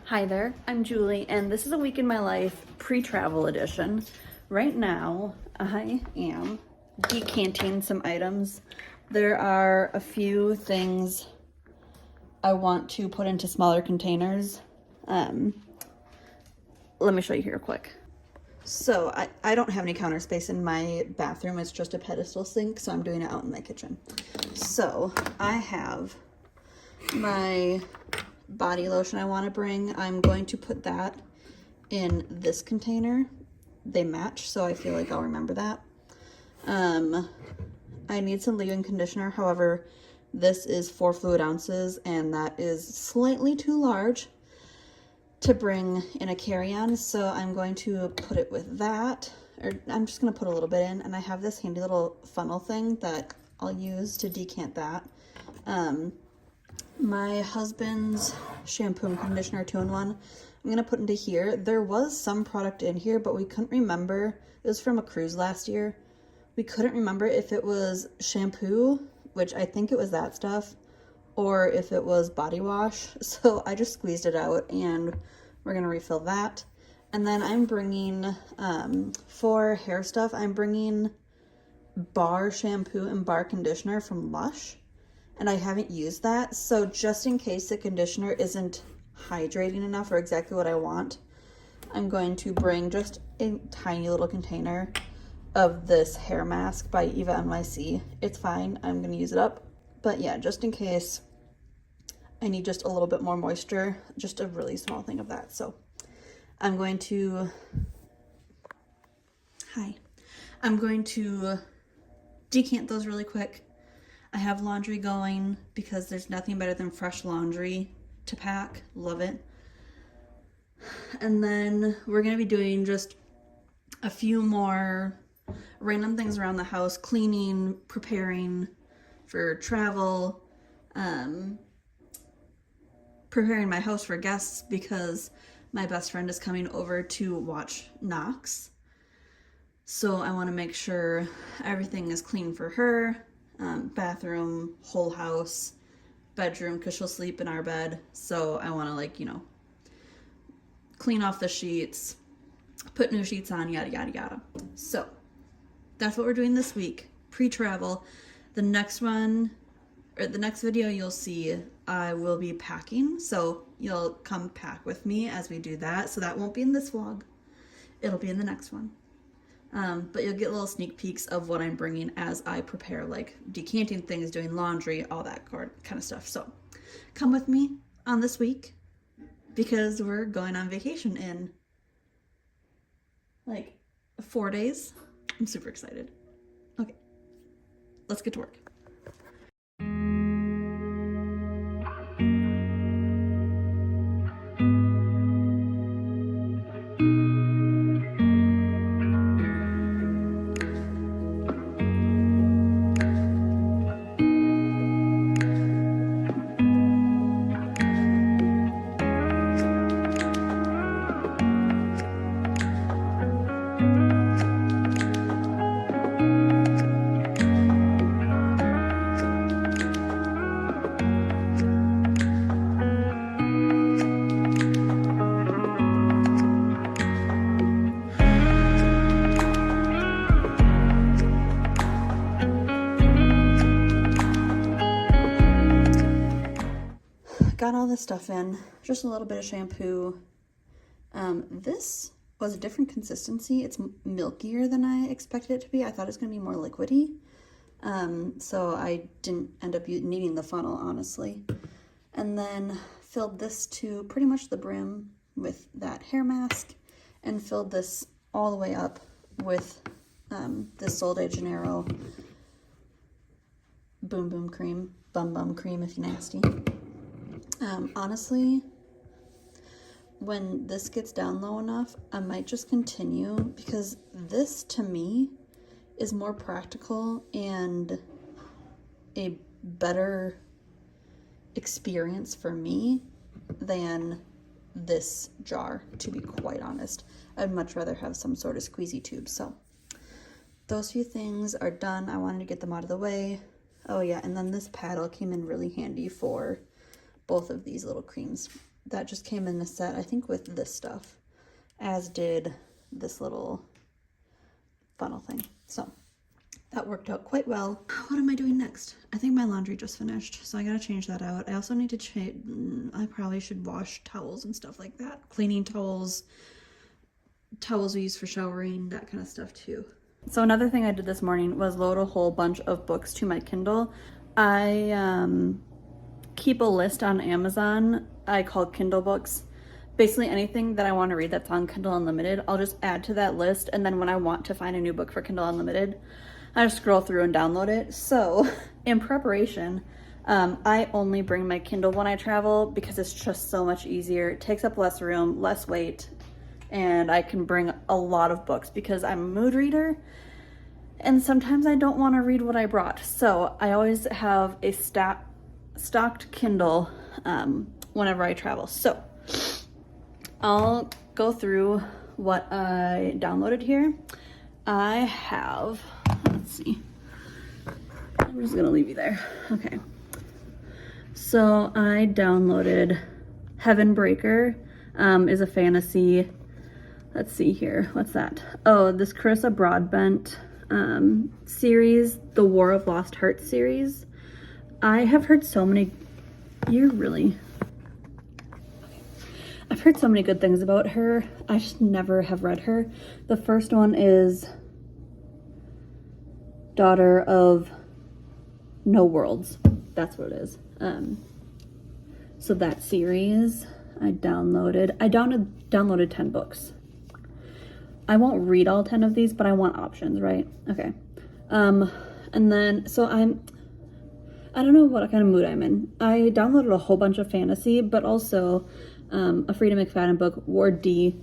Hi there, I'm Julie, and this is a week in my life pre-travel edition. Right now, I am decanting some items. There are a few things I want to put into smaller containers. Let me show you here quick. So I don't have any counter space in my bathroom. It's just a pedestal sink, so I'm doing it out in my kitchen. So I have my body lotion I want to bring. I'm going to put that in this container. They match, so I feel like I'll remember that. I need some leave-in conditioner. However, this is 4 fluid ounces, and that is slightly too large to bring in a carry-on, so I'm going to put it with that, or I'm just going to put a little bit in, and I have this handy little funnel thing that I'll use to decant that. My husband's shampoo and conditioner 2-in-1, I'm going to put into here. There was some product in here, but we couldn't remember. It was from a cruise last year. We couldn't remember if it was shampoo, which I think it was that stuff, or if it was body wash. So I just squeezed it out, and we're going to refill that. And then I'm bringing, for hair stuff, I'm bringing bar shampoo and bar conditioner from Lush. And I haven't used that, so just in case the conditioner isn't hydrating enough or exactly what I want, I'm going to bring just a tiny little container of this hair mask by Eva NYC. It's fine, I'm going to use it up, but yeah, just in case I need just a little bit more moisture, just a really small thing of that. So I'm going to decant those really quick. I have laundry going because there's nothing better than fresh laundry to pack. Love it. And then we're going to be doing just a few more random things around the house, cleaning, preparing for travel, preparing my house for guests because my best friend is coming over to watch Knox. So I want to make sure everything is clean for her. Bathroom, whole house, bedroom, because she'll sleep in our bed. So I want to, clean off the sheets, put new sheets on, yada, yada, yada. So that's what we're doing this week, pre-travel. The next video you'll see, I will be packing. So you'll come pack with me as we do that. So that won't be in this vlog. It'll be in the next one. But you'll get little sneak peeks of what I'm bringing as I prepare, like decanting things, doing laundry, all that kind of stuff. So come with me on this week because we're going on vacation in like 4 days. I'm super excited. Okay, let's get to work. Got all this stuff in, just a little bit of shampoo. This was a different consistency. It's milkier than I expected it to be. I thought it was going to be more liquidy. So I didn't end up needing the funnel, honestly. And then filled this to pretty much the brim with that hair mask and filled this all the way up with this Sol de Janeiro Boom Boom Cream, Bum Bum Cream if you're nasty. Honestly, when this gets down low enough, I might just continue because this to me is more practical and a better experience for me than this jar, to be quite honest. I'd much rather have some sort of squeezy tube. So those few things are done. I wanted to get them out of the way. Oh yeah, and then this paddle came in really handy for both of these little creams that just came in a set, I think with this stuff, as did this little funnel thing. So that worked out quite well. What am I doing next? I think my laundry just finished, so I gotta change that out. I also need to change, I probably should wash towels and stuff like that. Cleaning towels, towels we use for showering, that kind of stuff too. So another thing I did this morning was load a whole bunch of books to my Kindle. I keep a list on Amazon I call Kindle books. Basically anything that I want to read that's on Kindle Unlimited, I'll just add to that list, and then when I want to find a new book for Kindle Unlimited, I just scroll through and download it. So in preparation, I only bring my Kindle when I travel because it's just so much easier. It takes up less room, less weight, and I can bring a lot of books because I'm a mood reader and sometimes I don't want to read what I brought. So I always have a stocked Kindle whenever I travel. So I'll go through what I downloaded here. I have, let's see, I'm just gonna leave you there. Okay, so I downloaded Heaven Breaker, is a fantasy. Let's see here, what's that? Oh, this Carissa Broadbent series, the War of Lost Hearts series. I have heard so many, I've heard so many good things about her. I just never have read her. The first one is Daughter of No Worlds. That's what it is. So that series I downloaded 10 books. I won't read all 10 of these, but I want options, right? Okay. And then, so I don't know what kind of mood I'm in. I downloaded a whole bunch of fantasy, but also a Frida McFadden book, Ward D.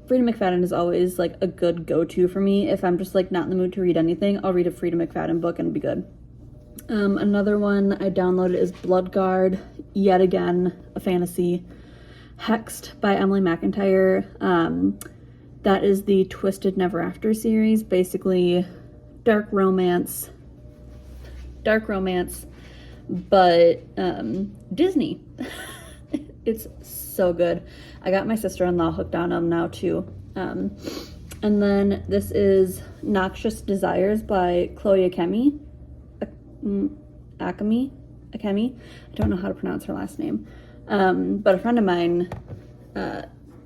Frida McFadden is always like a good go-to for me. If I'm just like not in the mood to read anything, I'll read a Frida McFadden book and be good. Another one I downloaded is Bloodguard, yet again, a fantasy. Hexed by Emily McIntyre. That is the Twisted Never After series, basically dark romance, but Disney. It's so good. I got my sister-in-law hooked on them now too. And then this is Noxious Desires by Chloe Akemi. Akemi. I don't know how to pronounce her last name. But a friend of mine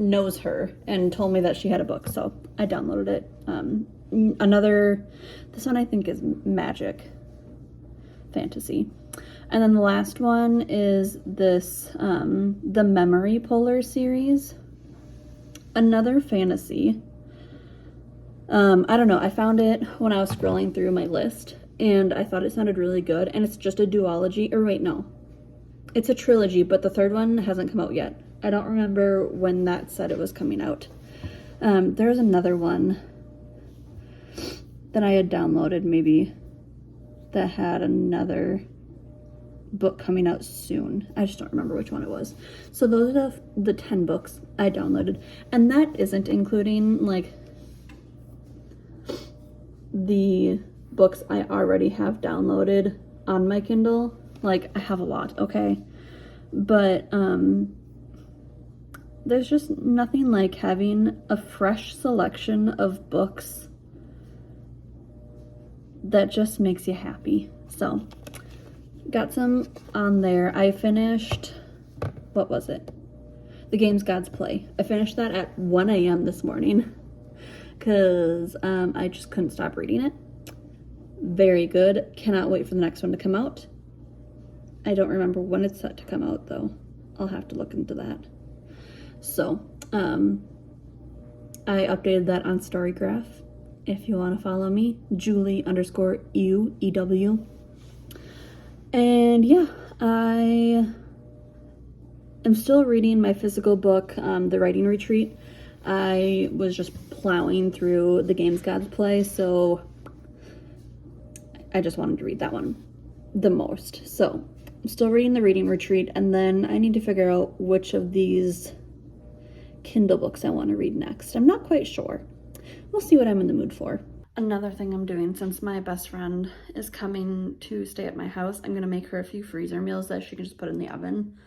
knows her and told me that she had a book, so I downloaded it. This one I think is magic fantasy. And then the last one is this, the Memory Puller series. Another fantasy. I don't know, I found it when I was scrolling through my list, and I thought it sounded really good, and it's just a duology, or wait, no. It's a trilogy, but the third one hasn't come out yet. I don't remember when that said it was coming out. There's another one that I had downloaded maybe that had another book coming out soon. I just don't remember which one it was. So those are the 10 books I downloaded, and that isn't including like the books I already have downloaded on my Kindle. Like, I have a lot, okay? But there's just nothing like having a fresh selection of books that just makes you happy. So got some on there. I finished, what was it? The Games Gods Play. I finished that at 1 a.m. this morning because I just couldn't stop reading it. Very good. Cannot wait for the next one to come out. I don't remember when it's set to come out though. I'll have to look into that. So, I updated that on Storygraph. If you want to follow me, Julie_EW. And yeah, I am still reading my physical book, The Writing Retreat. I was just plowing through The Games Gods Play, so I just wanted to read that one the most. So I'm still reading The Reading Retreat, and then I need to figure out which of these Kindle books I want to read next. I'm not quite sure. We'll see what I'm in the mood for. Another thing I'm doing, since my best friend is coming to stay at my house, I'm going to make her a few freezer meals that she can just put in the oven.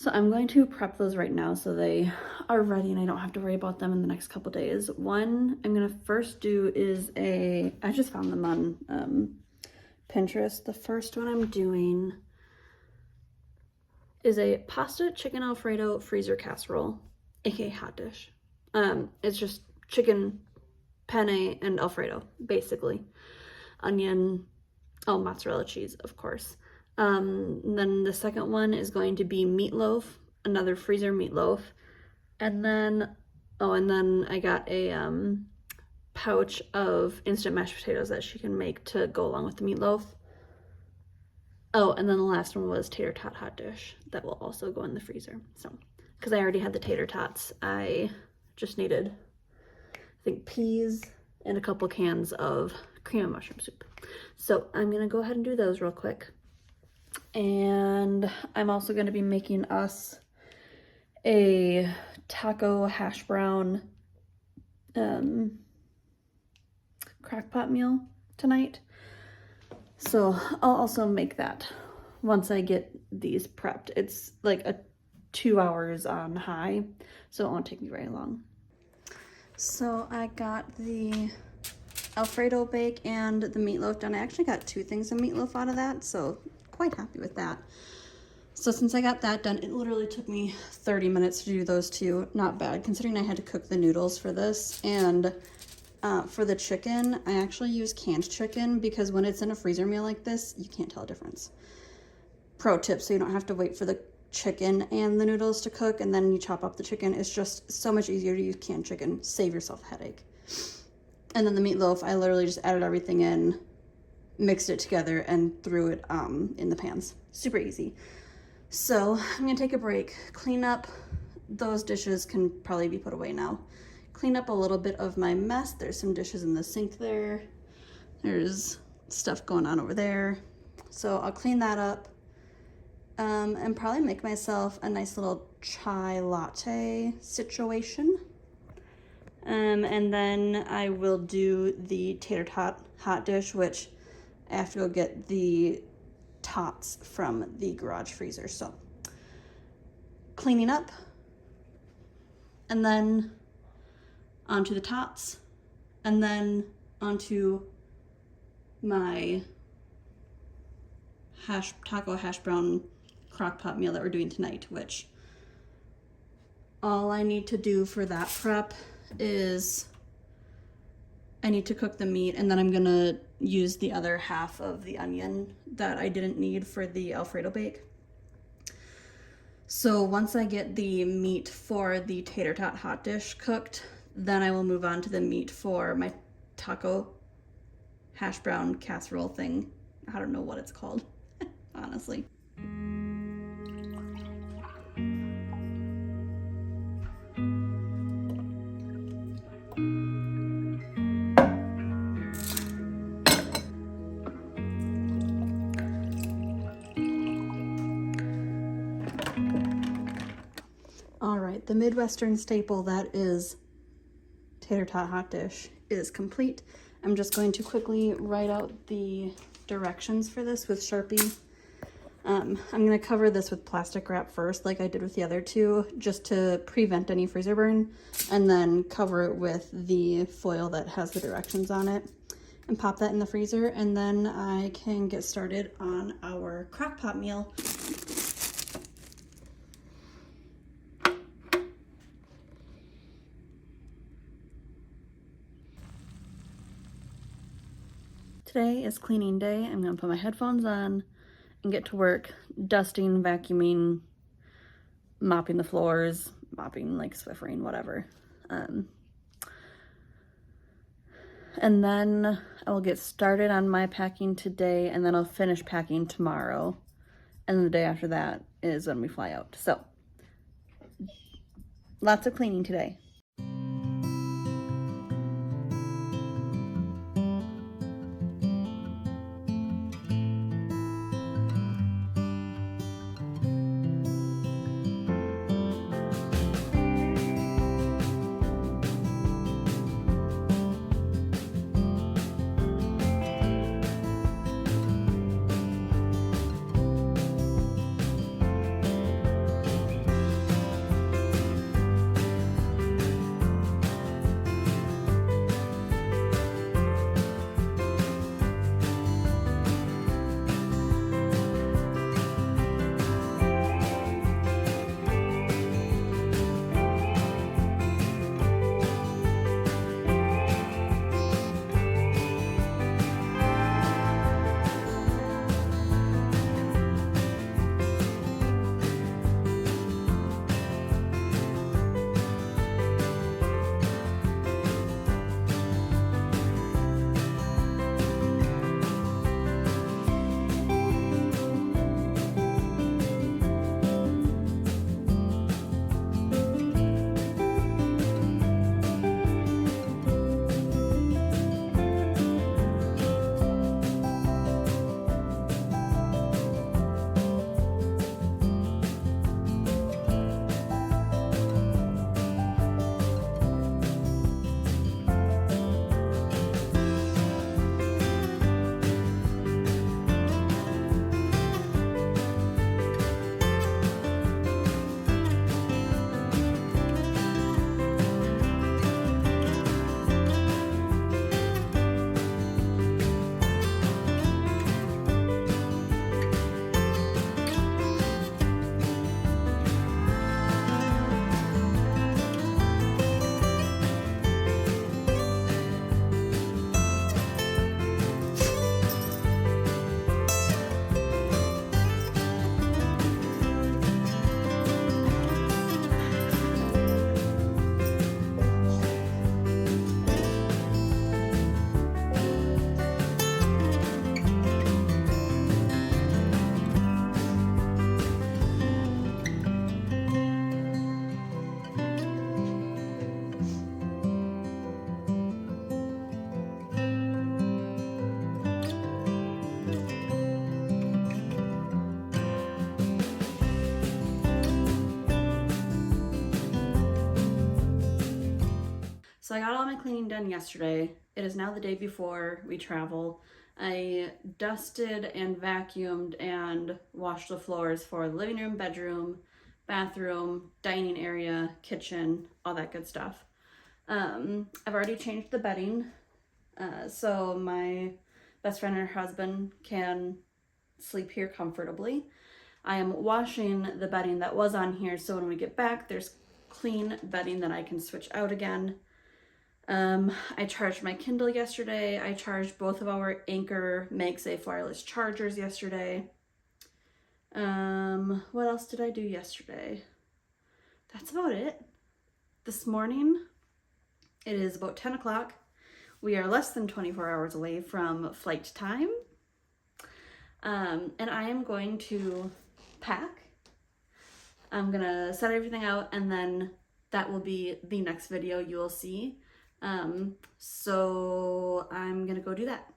So I'm going to prep those right now so they are ready and I don't have to worry about them in the next couple days. One I'm gonna first do is I just found them on Pinterest. The first one I'm doing is a pasta chicken Alfredo freezer casserole, aka hot dish. It's just chicken, penne, and Alfredo, basically. Onion, oh, mozzarella cheese, of course. Then the second one is going to be meatloaf, another freezer meatloaf. And then, oh, and then I got a pouch of instant mashed potatoes that she can make to go along with the meatloaf. Oh, and then the last one was tater tot hot dish that will also go in the freezer. So, because I already had the tater tots, I just needed, I think, peas and a couple cans of cream and mushroom soup. So I'm gonna go ahead and do those real quick. And I'm also gonna be making us a taco hash brown crock pot meal tonight. So I'll also make that once I get these prepped. It's like 2 hours on high, so it won't take me very long. So I got the Alfredo bake and the meatloaf done. I actually got 2 things of meatloaf out of that, so quite happy with that. So since I got that done, it literally took me 30 minutes to do those 2. Not bad, considering I had to cook the noodles for this. And for the chicken, I actually use canned chicken because when it's in a freezer meal like this, you can't tell a difference. Pro tip, so you don't have to wait for the chicken and the noodles to cook and then you chop up the chicken. It's just so much easier to use canned chicken. Save yourself a headache. And then the meatloaf, I literally just added everything in, mixed it together, and threw it in the pans. Super easy. So I'm gonna take a break, clean up. Those dishes can probably be put away now. Clean up a little bit of my mess. There's some dishes in the sink there. There's stuff going on over there. So I'll clean that up and probably make myself a nice little chai latte situation. And then I will do the tater tot hot dish, which I have to go get the tots from the garage freezer. So cleaning up, and then onto the tots, and then onto my taco hash brown crock pot meal that we're doing tonight, which all I need to do for that prep is I need to cook the meat, and then I'm gonna use the other half of the onion that I didn't need for the Alfredo bake. So once I get the meat for the tater tot hot dish cooked, then I will move on to the meat for my taco hash brown casserole thing. I don't know what it's called, honestly. All right, the Midwestern staple that is tater tot hot dish is complete. I'm just going to quickly write out the directions for this with Sharpie. I'm going to cover this with plastic wrap first, like I did with the other 2, just to prevent any freezer burn, and then cover it with the foil that has the directions on it, and pop that in the freezer, and then I can get started on our crock pot meal. Today is cleaning day. I'm gonna put my headphones on and get to work dusting, vacuuming, mopping the floors, mopping like Swiffering, whatever. And then I will get started on my packing today, and then I'll finish packing tomorrow. And then the day after that is when we fly out. So lots of cleaning today. So I got all my cleaning done yesterday. It is now the day before we travel. I dusted and vacuumed and washed the floors for the living room, bedroom, bathroom, dining area, kitchen, all that good stuff. I've already changed the bedding, so my best friend and her husband can sleep here comfortably. I am washing the bedding that was on here, so when we get back, there's clean bedding that I can switch out again. I charged my Kindle yesterday. I charged both of our Anchor MagSafe wireless chargers yesterday. What else did I do yesterday? That's about it. This morning, it is about 10 o'clock. We are less than 24 hours away from flight time. And I am going to pack. I'm gonna set everything out, and then that will be the next video you will see. So I'm gonna go do that.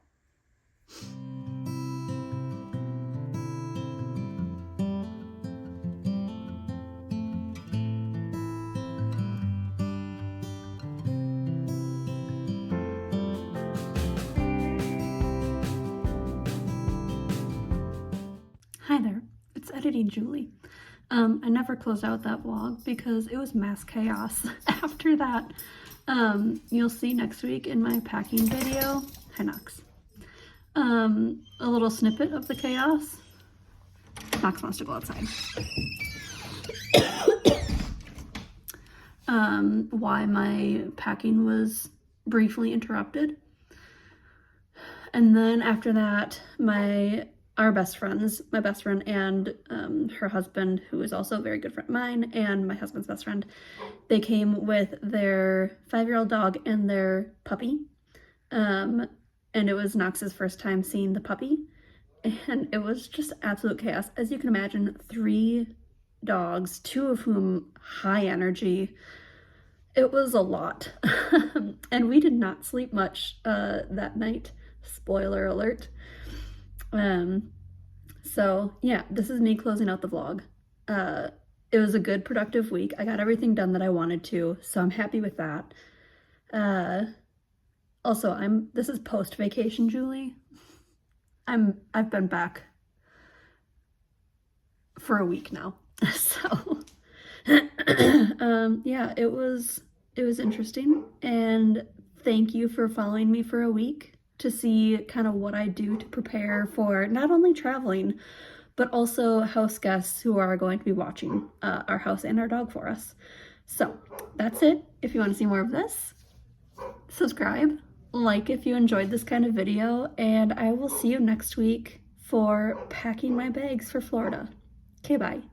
Hi there, it's Editing Julie. I never closed out that vlog because it was mass chaos after that. You'll see next week in my packing video, hi Knox, a little snippet of the chaos. Knox wants to go outside. Why my packing was briefly interrupted. And then after that, my best friend and her husband, who is also a very good friend of mine, and my husband's best friend, they came with their 5-year-old dog and their puppy. And it was Knox's first time seeing the puppy, and it was just absolute chaos. As you can imagine, 3 dogs, 2 of whom high energy. It was a lot. And we did not sleep much that night. Spoiler alert. So yeah, this is me closing out the vlog. It was a good, productive week. I got everything done that I wanted to, so I'm happy with that. Also, this is post-vacation Julie. I've been back for a week now. So, yeah, it was interesting, and thank you for following me for a week to see kind of what I do to prepare for not only traveling, but also house guests who are going to be watching our house and our dog for us. So that's it. If you want to see more of this, subscribe, like if you enjoyed this kind of video, and I will see you next week for packing my bags for Florida. Okay, bye.